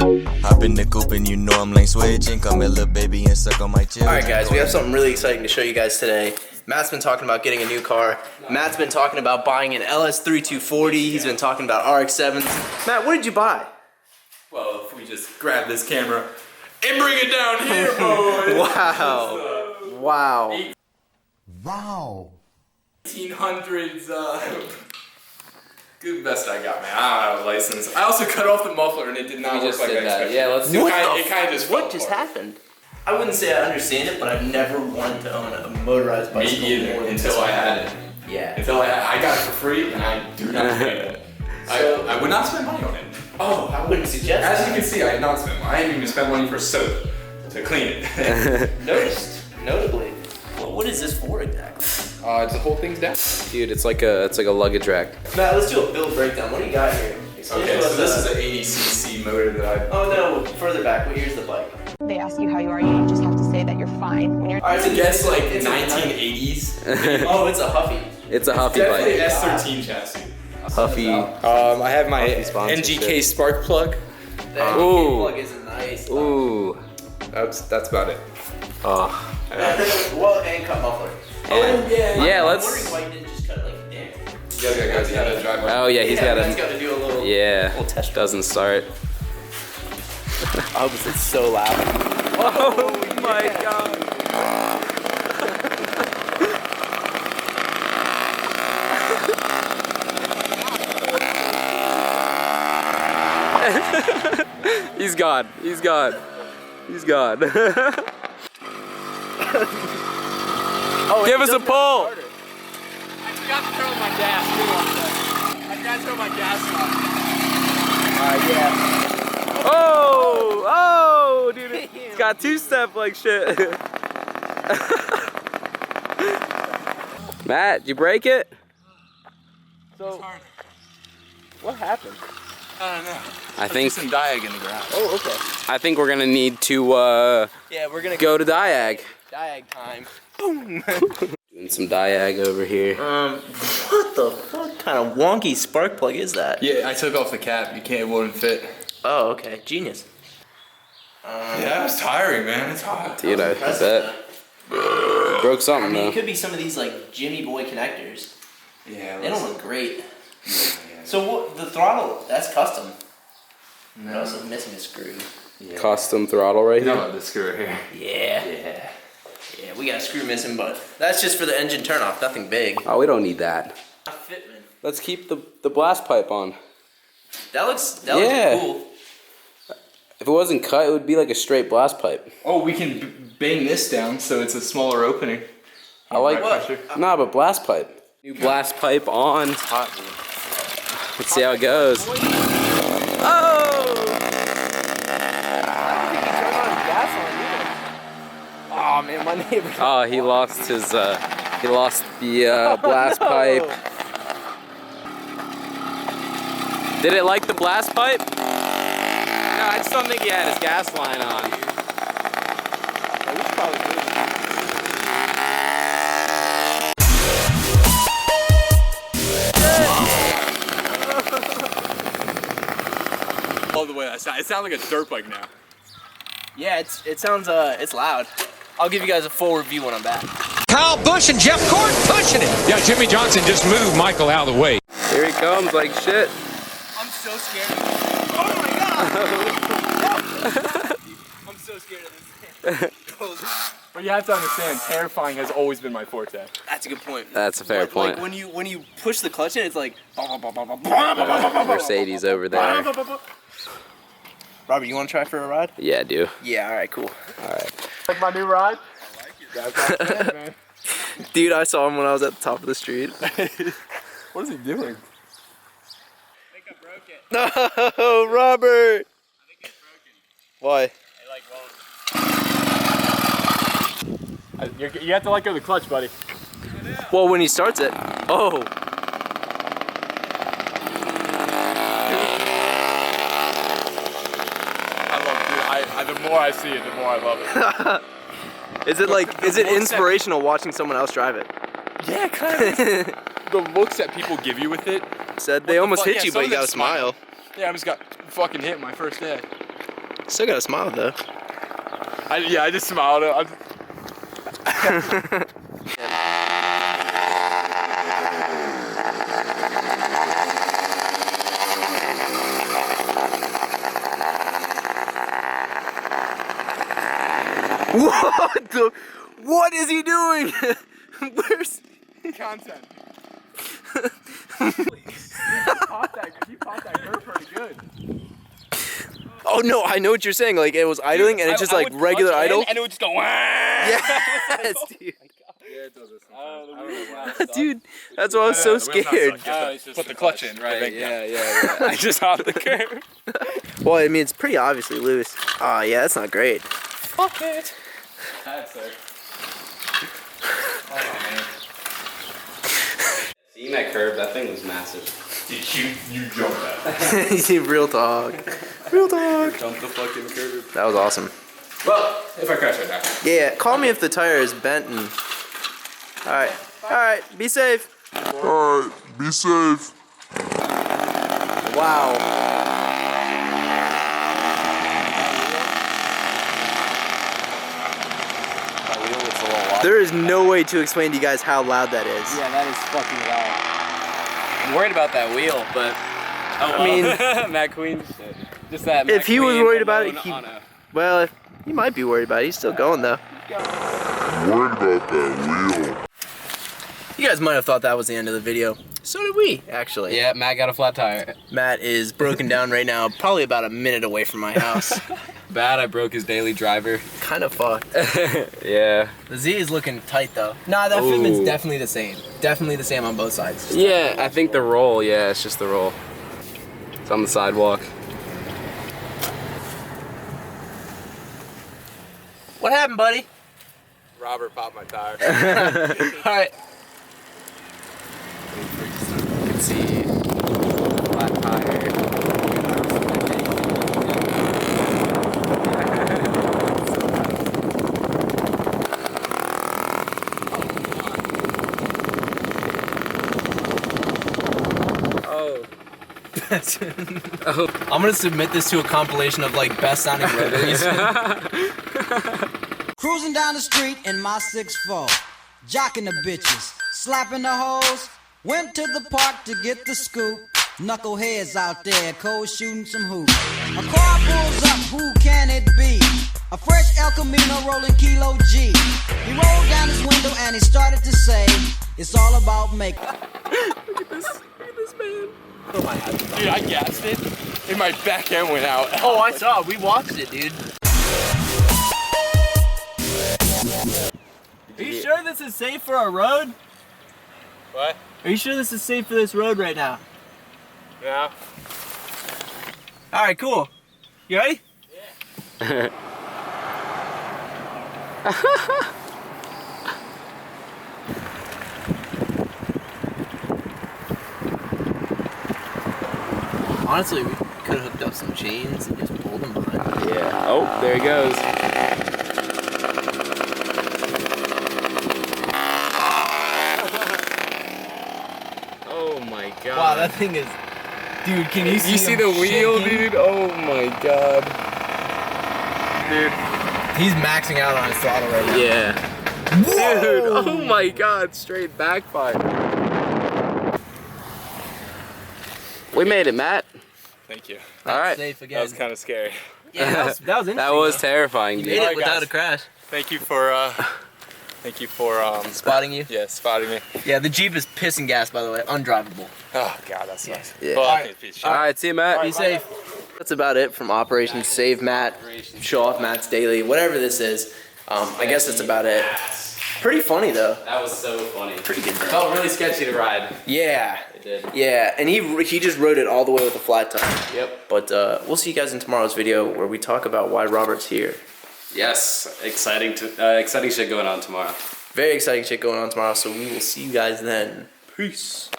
Hop in the coupe and you know I'm lane switching. Come here, little baby, and suck on my chin. Alright guys, we have something really exciting to show you guys today. Matt's been talking about getting a new car. Matt's been talking about buying an LS3240. He's been talking about RX-7s. Matt, what did you buy? Well, if we just grab this camera and bring it down here, boys. Wow. Wow. Wow. 1800s, good best I got, man. I don't have a license. I also cut off the muffler and it did not work like I expected. Yeah, let's do What It kind of just fell What just apart. happened? I wouldn't say I understand it, but I've never wanted to own a motorized Me bicycle. either, until I had it. Yeah. Until I got it for free, and I do not pay it. I would not spend money on it. Oh, I wouldn't suggest As that. you can see, I did not spend money. I didn't even spend money for soap to clean it. Notably. Well, what is this for exactly? To hold things down. Dude, it's like a luggage rack. Matt, let's do a build breakdown. What do you got here? Explain Okay, to so us, this is an 80cc motor that I. Oh no, further back. Well, here's the bike. They ask you how you are, you just have to say that you're fine. When you're I guess like It's a 1980s. Oh, it's a Huffy. It's a Huffy Definitely bike. S13 chassis. Huffy. I have my Huffy sponsorship. NGK spark plug. That Ooh. plug is nice. Ooh. That's about it. Oh. Well, and cut muffler. And, yeah, I'm let's. wondering why you didn't just cut like damn. You gotta drive by. Oh yeah, he's got Matt's a. got to do a little. Yeah. Little test. Doesn't start. I hope it's so loud. Oh my god. He's gone. He's gone. He's gone. Oh, Give us a pull. I forgot to turn on my gas too. I forgot to turn my gas on. Yeah. Oh! Oh, dude. It's got two-step like shit. Matt, did you break it? So, what happened? I don't know. I think some diag in the garage. Oh, okay. I think we're gonna need to Yeah, we're gonna go to Diag. diag time. Doing some Diag over here. What the fuck kind of wonky spark plug is that? Yeah, I took off the cap. It wouldn't fit. Oh, okay. Genius. Yeah, it's tiring, man. It's hot. Dude, I bet. Broke I something mean, it though. could be some of these like Jimmy Boy connectors. Yeah. They don't look great. So what, the throttle, that's custom. They're also missing a screw. Custom throttle right here. No, the screw here. Yeah. Yeah, we got a screw missing, but that's just for the engine turnoff, nothing big. Oh, we don't need that. Fitment. Let's keep the blast pipe on. That looks Yeah. cool. If it wasn't cut, it would be like a straight blast pipe. Oh, we can bang this down so it's a smaller opening. I like What? Nah, but blast pipe. New blast pipe on. Let's see how it goes. Oh! Oh man, my neighbor. Oh, he lost his the blast pipe. Did it like the blast pipe? No, I just don't think he had his gas line on. All the way. It sounds like a dirt bike now. Yeah, it sounds it's loud. I'll give you guys a full review when I'm back. Kyle Busch and Jeff Gordon pushing it. Yeah, Jimmy Johnson just moved Michael out of the way. Here he comes like shit. I'm so scared. Oh my god! I'm so scared of this thing. But you have to understand, terrifying has always been my forte. That's a good point. That's a fair point. Like when you push the clutch in, it's like. Mercedes over there. Robert, you want to try for a ride? Yeah, I do. Yeah. All right. Cool. Like my new ride? I like it. That's what man. Dude, I saw him when I was at the top of the street. What is he doing? No, Robert. I think it's broken. Why? You have to let go of the clutch, buddy. Well, when he starts it. Oh. The more I see it, the more I love it. Is it inspirational watching someone else drive it? Yeah, kind of. The looks that people give you with it. Said they almost hit you, some but you of them got a smile. Yeah, I just got fucking hit my first day. Still got a smile though. Yeah, I just smiled. What the? What is he doing? Where's Content. You popped that curve pretty good. Oh no, I know what you're saying. Like it was idling and it's just like regular idle. And it would just go. Yes, dude. Yeah, it does this sometimes. Dude, that's why I was so scared. Put the clutch in, right? Yeah. I just hopped the curve. Well, I mean, it's pretty obviously loose. Oh yeah, that's not great. Fuck it. That's it. Seeing that curve, that thing was massive. Dude, you jumped that. Real talk. Real talk. Jump the fucking curve. That was awesome. Well, if I crash, I die. Yeah, call me if the tire is bent and... Alright, be safe. Alright, be safe. Wow. There is no way to explain to you guys how loud that is. Yeah, that is fucking loud. I'm worried about that wheel, but I mean, Matt Queen, just that. if he was worried about it, he. well, he might be worried about it. He's still going though. Worried about that wheel. You guys might have thought that was the end of the video. So did we, actually. Yeah, Matt got a flat tire. Matt is broken down right now, probably about a minute away from my house. Bad, I broke his daily driver. Kind of fucked. Yeah. The Z is looking tight though. Nah, that fitment's definitely the same. Definitely the same on both sides. Yeah, I think the roll. Yeah, it's just the roll. It's on the sidewalk. What happened, buddy? Robert popped my tire. Alright. You can see flat tire. I'm gonna submit this to a compilation of like best sounding rotaries. Cruising down the street in my 6'4", jocking the bitches, slapping the hoes. Went to the park to get the scoop. Knuckleheads out there, cold shooting some hoops. A car pulls up, who can it be? A fresh El Camino rolling Kilo G. He rolled down his window and he started to say, it's all about makeup. Look at this man. Dude, I gassed it, and my back end went out. Oh, I saw it. We watched it, dude. Are you sure this is safe for a road? What? Are you sure this is safe for this road right now? Yeah. Alright, cool. You ready? Yeah. Honestly, we could have hooked up some chains and just pulled them behind. Yeah. Oh, there he goes. Oh my god. Wow, that thing is... Dude, can you see You see the wheel, dude? Oh my god. Dude. He's maxing out on his throttle right now. Yeah. Whoa! Dude, oh my god, straight backfire. We made it, Matt. Thank you. All right. Safe again. That was kind of scary. Yeah, that was interesting. That was though. terrifying, You dude. made it Alright, without guys. a crash. Thank you for Spotting you? Yeah, spotting me. Yeah, the Jeep is pissing gas, by the way. Undrivable. Oh god, that's nice. Yeah. Well, Alright. All right, see you, Matt. Be safe. That's about it from Operation Save Matt, Show Off Matt's Daily, whatever this is. I guess that's about it. Pretty funny though. That was so funny. Pretty good. Felt really sketchy to ride. Yeah. It did. Yeah, and he just rode it all the way with a flat tire. Yep. But we'll see you guys in tomorrow's video where we talk about why Robert's here. Yes, exciting shit going on tomorrow. Very exciting shit going on tomorrow, so we will see you guys then. Peace.